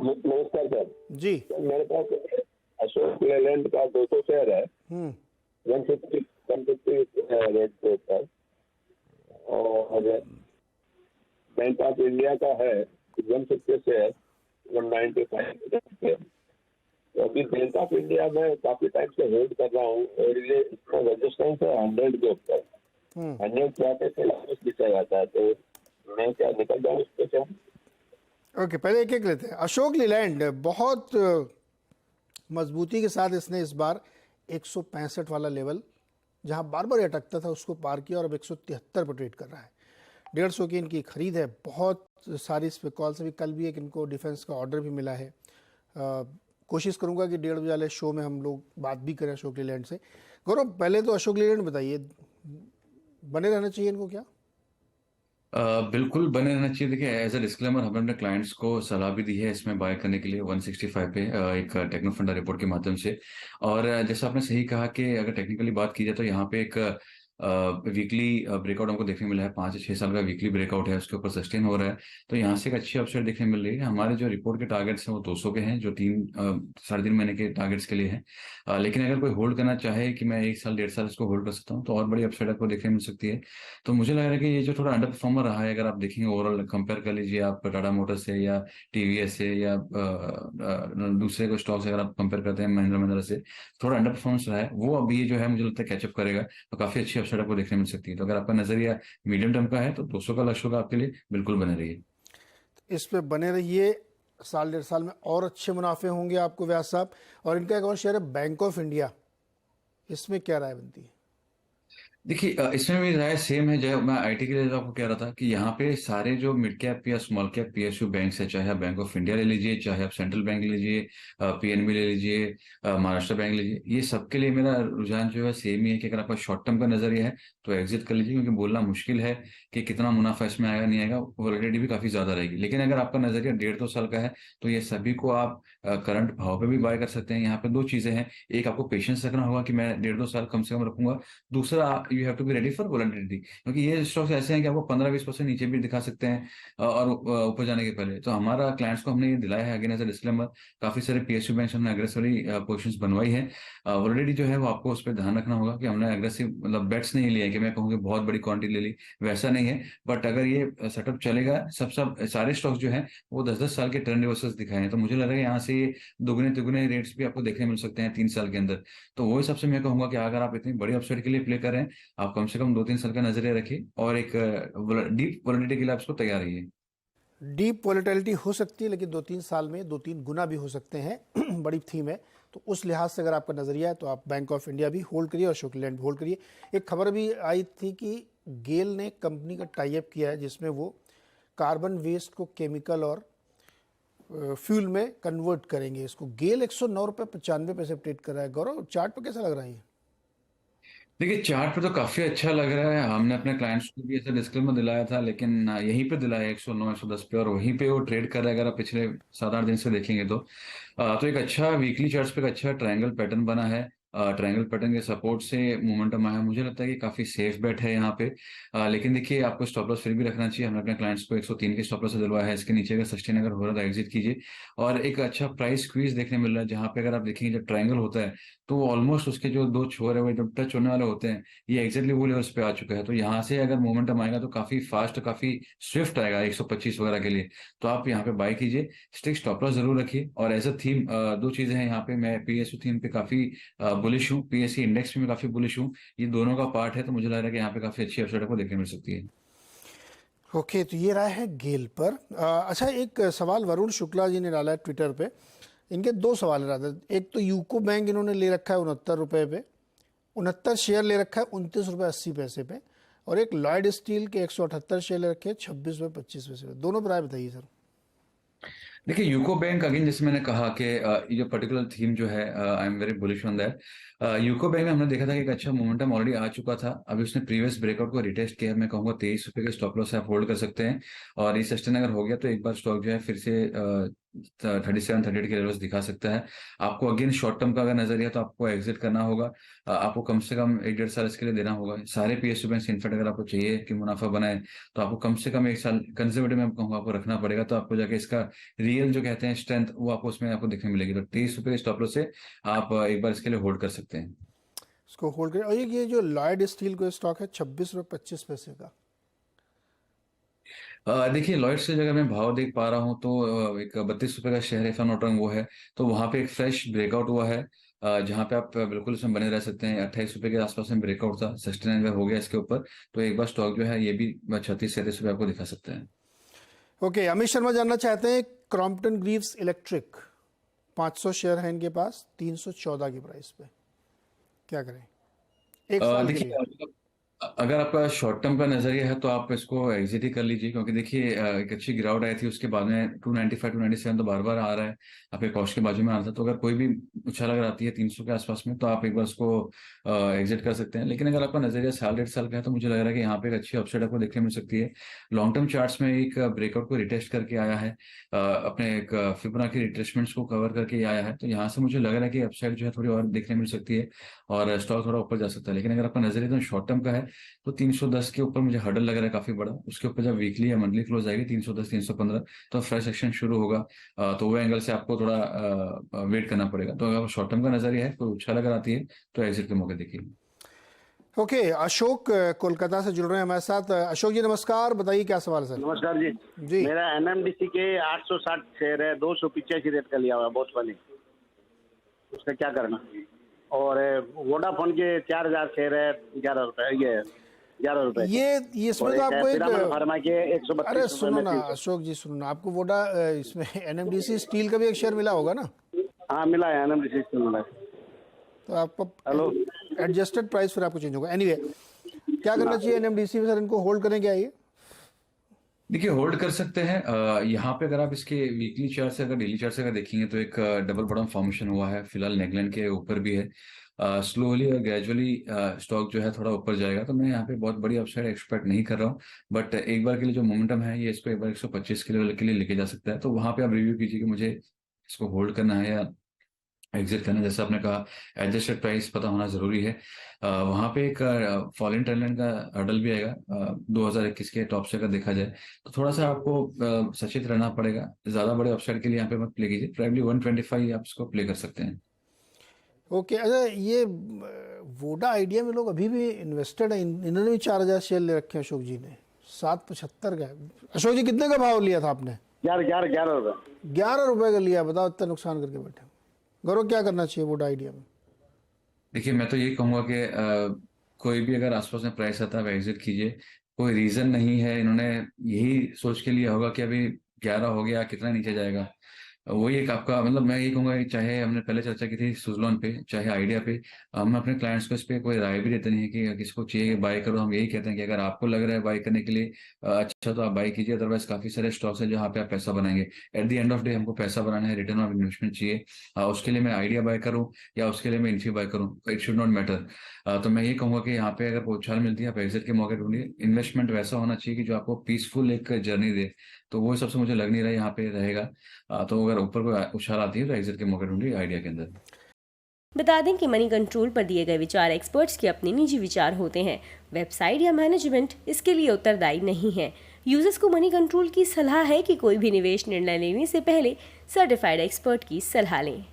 नमस्कार सर। जी। सर मेरे पास अशोक लेलैंड का 200 शेयर है, हम्म 150 रेट पे ऊपर, और बैंक ऑफ इंडिया का है 150 शेयर 195 पे। तो अभी बैंक ऑफ इंडिया में काफी टाइम से होल्ड कर रहा हूँ, और ये इसका रजिस्टेंस है 100 के ऊपर। 100 पे आके फिर वापस नीचे जाता है, तो मैं क्या निकल जाऊँ उसको क्या? ओके, पहले एक एक लेते हैं। अशोक लीलैंड बहुत मजबूती के साथ इसने इस बार 165 वाला लेवल जहां बार बार अटकता था उसको पार किया और अब 173 पर ट्रेड कर रहा है। 150 की इनकी खरीद है। बहुत सारी इस पे कॉल्स, अभी कल भी एक इनको डिफेंस का ऑर्डर भी मिला है। कोशिश करूंगा कि 1:30 बजे वाले शो में हम लोग बात भी करें अशोक लीलैंड से। गौरव, पहले तो अशोक लीलैंड बताइए, बने रहना चाहिए इनको क्या? बिल्कुल बने रहना चाहिए। देखिए, एज अ डिस्क्लेमर हमने अपने क्लाइंट्स को सलाह भी दी है इसमें बाय करने के लिए 165 पे, एक टेक्नो फंडा रिपोर्ट के माध्यम से। और जैसा आपने सही कहा कि अगर टेक्निकली बात की जाए तो यहाँ पे एक वीकली ब्रेकआउट हमको देखने मिला है। 5 से 6 साल का वीकली ब्रेकआउट है, उसके ऊपर सस्टेन हो रहा है। तो यहाँ से एक अच्छी अपसाइड देखने मिल रही है। हमारे जो रिपोर्ट के टारगेट्स हैं वो 200 के हैं, जो 3 साढ़े 3 महीने के टारगेट्स के लिए हैं। लेकिन अगर कोई होल्ड करना चाहे कि मैं 1 साल 1.5 साल इसको होल्ड कर सकता हूँ, तो और बड़ी अपसाइड आपको देखने मिल सकती है। तो मुझे लग रहा है कि ये जो थोड़ा अंडर परफॉर्मर रहा है, अगर आप देखेंगे ओवरऑल कंपेयर कर लीजिए आप टाटा मोटर्स से या टीवीएस से या दूसरे को स्टॉक्स अगर आप कंपेयर करते हैं महिंद्रा महिंद्रा से, थोड़ा अंडर परफॉर्मेंस रहा है। वो अभी जो है मुझे लगता है कैचअप करेगा, तो काफी अच्छी अपसाइड आपको देखने मिल सकती है। तो अगर आपका नजरिया मीडियम टर्म का है तो 200 का लक्ष्य होगा आपके लिए, बिल्कुल बने रहिए। इस पे बने रहिए। साल 1.5 साल में और अच्छे मुनाफे होंगे आपको व्यास साहब। और इनका एक और शेयर है बैंक ऑफ इंडिया, इसमें क्या राय बनती है? देखिए, इसमें भी राय सेम है। जो मैं आईटी के लिए जो आपको कह रहा था कि यहाँ पे सारे जो मिड कैप या स्मॉल कैप पीएसयू बैंक है, चाहे आप बैंक ऑफ इंडिया ले लीजिए, चाहे आप सेंट्रल बैंक ले लीजिए, पीएनबी ले लीजिए, महाराष्ट्र बैंक ले लीजिए, ये सबके लिए मेरा रुझान जो है सेम ही है कि अगर आपका शॉर्ट टर्म का नजरिया है तो एग्जिट कर लीजिए, क्योंकि बोलना मुश्किल है कि कितना मुनाफा इसमें आएगा नहीं आएगा। वॉलेटिलिटी भी काफी ज्यादा रहेगी। लेकिन अगर आपका नजरिया 1.5-2 साल का है तो ये सभी को आप करंट भाव पे भी बाय कर सकते हैं। यहाँ पे दो चीजें हैं, एक आपको पेशेंस रखना होगा कि मैं 1.5-2 साल कम से कम रखूंगा। दूसरा, you have to be ready for volatility, क्योंकि ये स्टॉक्स ऐसे हैं कि आपको 15-20% नीचे भी दिखा सकते हैं और ऊपर जाने के पहले। तो हमारा क्लाइंट्स को हमने ये दिलाया है, अगेन एज अ डिस्क्लेमर, काफी सारे पीएसयू बैंक हमने अग्रेसिवली पोजिशंस बनवाई है। वोलेटिलिटी जो है वो आपको उस पर ध्यान रखना होगा कि हमने अग्रेसिव मतलब बेट्स नहीं लिए हैं कि मैं कहूँगी बहुत बड़ी क्वांटिटी ले ली, वैसा नहीं है। बट अगर ये सेटअप चलेगा, सब सारे स्टॉक्स जो है वो 10-10 साल के ट्रेंड रिवर्सल दिखाए हैं, तो मुझे लग रहा है यहाँ से ये दुगने तिगुने रेट्स भी आपको देखने मिल सकते हैं 3 साल के अंदर। तो वो हिसाब से मैं कहूंगा कि अगर आप इतनी बड़ी अपसाइड के लिए प्ले कर रहे हैं, आप कम से कम 2-3 साल का नजरिया रखिए और एक डीप वॉलेटिलिटी के लिए आप उसको तैयार रहिए। डीप वॉलेटिलिटी हो सकती है, लेकिन 2-3 साल में 2-3 गुना भी हो सकते हैं। बड़ी थीम है, तो उस लिहाज से अगर आपका नजरिया है तो आप बैंक ऑफ इंडिया भी होल्ड करिए और अशोक लैंड भी होल्ड करिए। एक खबर भी आई थी कि गेल ने कंपनी का टाई अप किया है जिसमें वो कार्बन वेस्ट को केमिकल और फ्यूल में कन्वर्ट करेंगे। इसको गेल 109 रुपये 95 पैसे ट्रेड कर रहा है। गौरव, चार्ट पर कैसा लग रहा है ये? देखिए, चार्ट पे तो काफी अच्छा लग रहा है। हमने अपने क्लाइंट्स को भी ऐसा डिस्क्लेमर दिलाया था, लेकिन यहीं पे दिलाया 109-110 पे, और वहीं पे वो ट्रेड कर रहा है। अगर आप पिछले 7-8 दिन से देखेंगे तो एक अच्छा वीकली चार्ट्स पे एक अच्छा ट्रायंगल पैटर्न बना है। ट्रायंगल पैटर्न के सपोर्ट से मोमेंटम आया। मुझे लगता है कि काफी सेफ बेट है यहाँ पे। लेकिन देखिए, आपको स्टॉप लॉस फिर भी रखना चाहिए। हमने अपने क्लाइंट्स को 103 के स्टॉप लॉस दिलवाया है। इसके नीचे अगर सस्टेन अगर हो रहा है तो एग्जिट कीजिए। और एक अच्छा प्राइस स्क्वीज देखने मिल रहा है, जहाँ पे अगर आप देखेंगे जब ट्रायंगल होता है तो ऑलमोस्ट उसके जो दो छोर है वो जब टच होने वाले होते हैं, ये एग्जैक्टली वो लेवल्स पे आ चुका है। तो यहाँ से अगर मोमेंटम आएगा तो काफी फास्ट, काफी स्विफ्ट आएगा 125 वगैरह के लिए। तो आप यहाँ पे बाय कीजिए, स्टिक स्टॉप लॉस जरूर रखिए। और एज अ थीम दो चीजें हैं यहाँ पे, मैं पीएसयू थीम पे काफी बुलिश हूँ, पीएससी इंडेक्स पे मैं काफी बुलिश हूँ। ये दोनों का पार्ट है, तो मुझे लग रहा है कि यहाँ पे काफी अच्छी अपसाइड आपको देखने मिल सकती है। ओके, तो ये रहा है गेल पर। अच्छा, एक सवाल वरुण शुक्ला जी ने डाला है ट्विटर पे। इनके दो सवाल रहते हैं। एक तो यूको बैंक इन्होंने ले रखा है 69 रुपये पे, 69 शेयर ले रखा है 29 रुपये 80 पैसे पे। और एक लॉयड स्टील के 178 शेयर ले रखे हैं 26 रुपये 25 पैसे पे। दोनों पर राय बताइए सर। देखिए, यूको बैंक अगेन जैसे मैंने कहा कि ये जो पर्टिकुलर थीम जो है, I am very bullish on that. UCO bank में हमने देखा था कि एक अच्छा मोमेंटम ऑलरेडी आ चुका था। अभी उसने प्रीवियस ब्रेकआउट को रिटेस्ट किया। मैं कहूंगा 23 रुपए के स्टॉप लॉस से आप होल्ड कर सकते हैं। और ये सस्टेन अगर हो गया तो एक बार स्टॉक जो है फिर से 37-38 के लेवल्स दिखा सकता है। आपको अगेन शॉर्ट टर्म का अगर नजरिया तो आपको एग्जिट करना होगा। आपको कम से कम 1-1.5 साल इसके लिए देना होगा। सारे पीएसयू बैंक इनफैक्ट अगर आपको चाहिए कि मुनाफा बनाए तो आपको कम से कम 1 साल कंजर्वेटिव में कहूँगा आपको रखना पड़ेगा, तो आपको जाके इसका रियल जो कहते हैं स्ट्रेंथ वो आपको उसमें आपको देखने मिलेगी। तो 23 रुपये स्टॉप लॉस से आप एक बार इसके लिए होल्ड कर सकते हैं। इसको होल्ड करें। और ये जो लॉयड स्टील को स्टॉक है 26 रुपये 25 पैसे का। देखिए लॉयड्स से अगर मैं भाव देख पा रहा हूँ तो एक 32 रुपये का शेयर है, if I am not wrong वो है। तो वहां पे एक फ्रेश ब्रेकआउट हुआ है, जहां पे आप बिल्कुल इसमें बने रह सकते हैं। 28 रुपये के आसपास में ब्रेकआउट था, सस्टेन हो गया इसके ऊपर। तो एक बार स्टॉक जो है ये भी 36-37 रुपये आपको दिखा सकते हैं। ओके, अमित शर्मा जानना चाहते हैं क्रॉम्पटन ग्रीव्स इलेक्ट्रिक 500 शेयर है इनके पास 314 की प्राइस पे, क्या करें एक साल के लिए? देखिए अगर आपका शॉर्ट टर्म का नजरिया है तो आप इसको एग्जिट ही कर लीजिए, क्योंकि देखिए एक अच्छी गिरावट आई थी, उसके बाद में 295-297 तो बार बार आ रहा है, आपके कॉस्ट के बाजू में आ रहा था। तो अगर कोई भी उछाल अगर आती है 300 के आसपास में तो आप एक बार उसको एग्जिट कर सकते हैं। लेकिन अगर आपका नजरिया साल 1.5 साल का है तो मुझे लग रहा है कि यहाँ पे एक अच्छी अपसाइड आपको देखने मिल सकती है। लॉन्ग टर्म चार्ट्स में एक ब्रेकआउट को रिटेस्ट करके आया है, अपने एक फिबोनाची रिट्रेसमेंट्स को कवर करके आया है। तो यहाँ से मुझे लग रहा है कि अपसाइड जो है थोड़ी और देखने मिल सकती है और स्टॉक थोड़ा ऊपर जा सकता है। लेकिन अगर आपका नजरिया तो शॉर्ट टर्म का है तो 310 के ऊपर मुझे हर्डल लग रहा है काफी बड़ा। उसके ऊपर जब वीकली या मंथली क्लोज आएगी 310-315 तो फ्रेश एक्शन शुरू होगा। तो वो एंगल से आपको थोड़ा वेट करना पड़ेगा। तो अगर शॉर्ट टर्म का नजरिया है कोई उछाल अगर आती है तो एग्जिट के मौके देखिए। ओके, अशोक कोलकाता से जुड़ रहे हैं हमारे साथ। अशोक जी नमस्कार, बताइए क्या सवाल है सर? नमस्कार जी। जी। मेरा एनएमडीसी के 860 शेयर है, 285 रेट का लिया हुआ है बहुत वाली, उसका क्या करना? और वोडाफोन के 4000 शेयर है 11 रुपए, ये 11 रुपए। ये इसमें तो आपको पिरामल एक फार्मा के 132 अरे रुपए सुनो में ना 300। अशोक जी, सुनो ना, आपको वोडा इसमें एनएमडीसी स्टील का भी एक शेयर मिला होगा ना? हाँ मिला है, एनएमडीसी से मिला है। तो आपको हेलो, एडजस्टेड प्राइस फिर आपको चेंज होगा। एनीवे, क्या करना चाहिए एनएमडीसी में सर? इनको होल्ड करें क्या ये? देखिए होल्ड कर सकते हैं। यहाँ पे अगर आप इसके वीकली चार्ट से अगर डेली चार्ट से अगर देखेंगे तो एक डबल बॉटम फॉर्मेशन हुआ है, फिलहाल नेकलाइन के ऊपर भी है। स्लोली और ग्रेजुअली स्टॉक जो है थोड़ा ऊपर जाएगा। तो मैं यहाँ पे बहुत बड़ी अपसाइड एक्सपेक्ट नहीं कर रहा हूँ, बट एक बार के लिए जो मोमेंटम है ये इसको एक बार 125 के लेवल के लिए लेके जा सकता है। तो वहां पे आप रिव्यू कीजिए कि मुझे इसको होल्ड करना है या एग्जिट करना है। जैसे आपने कहा एडजस्टेड प्राइस पता होना जरूरी है। वहां पे एक फॉरेन ट्रेंड का हर्डल भी आएगा 2021 के टॉप से अगर देखा जाए तो थोड़ा सा आपको सचेत रहना पड़ेगा। ज्यादा बड़े अपसाइड के लिए यहाँ पे मत प्ले कीजिए, प्रोबेबली 125 आप इसको प्ले कर सकते हैं। ओके, अच्छा ये वोडा आइडिया में लोग अभी भी इन्वेस्टेड है। इन्होंने भी 4000 शेयर ले रखे हैं अशोक जी ने, 775 का। अशोक जी कितने का भाव लिया था आपने? 11 रुपए। 11 रुपए का लिया, बताओ इतना नुकसान करके बैठे। गौरव, क्या करना चाहिए वोडा आइडिया में? देखिए मैं तो यही कहूंगा कि कोई भी अगर आसपास में प्राइस आता है एग्जिट कीजिए। कोई रीजन नहीं है, इन्होंने यही सोच के लिया होगा कि अभी 11 हो गया, कितना नीचे जाएगा। वही एक आपका मतलब मैं यही कहूंगा कि चाहे हमने पहले चर्चा की थी सुजलॉन पे चाहे आइडिया पे, हम अपने क्लाइंट्स को इस पे कोई राय भी देते नहीं है कि किसी को चाहिए कि बाय करो। हम यही कहते हैं कि अगर आपको लग रहा है बाय करने के लिए अच्छा तो आप बाय कीजिए, अदरवाइज काफी सारे स्टॉक्स हैं जहाँ पे आप पैसा बनाएंगे। At the end of day हमको पैसा बनाना है, रिटर्न ऑफ इन्वेस्टमेंट चाहिए। उसके लिए मैं आइडिया बाय करूँ या उसके लिए मैं इन्फी बाय करूँ, इट शुड नॉट मैटर। तो मैं ये कहूंगा कि यहाँ पे अगर उछाल मिलती है आप एग्जिट के मौके ढूंढिए। इन्वेस्टमेंट वैसा होना चाहिए कि जो आपको पीसफुल एक जर्नी दे, तो वो सबसे मुझे लग नहीं रहा है यहाँ पे रहेगा। तो अगर ऊपर को उछाल आती है तो एग्जिट के मौके ढूंढिए आइडिया के अंदर। बता दें कि मनी कंट्रोल पर दिए गए विचार एक्सपर्ट्स के अपने निजी विचार होते हैं। वेबसाइट या मैनेजमेंट इसके लिए उत्तरदायी नहीं है। यूजर्स को मनी कंट्रोल की सलाह है कि कोई भी निवेश निर्णय लेने से पहले सर्टिफाइड एक्सपर्ट की सलाह लें।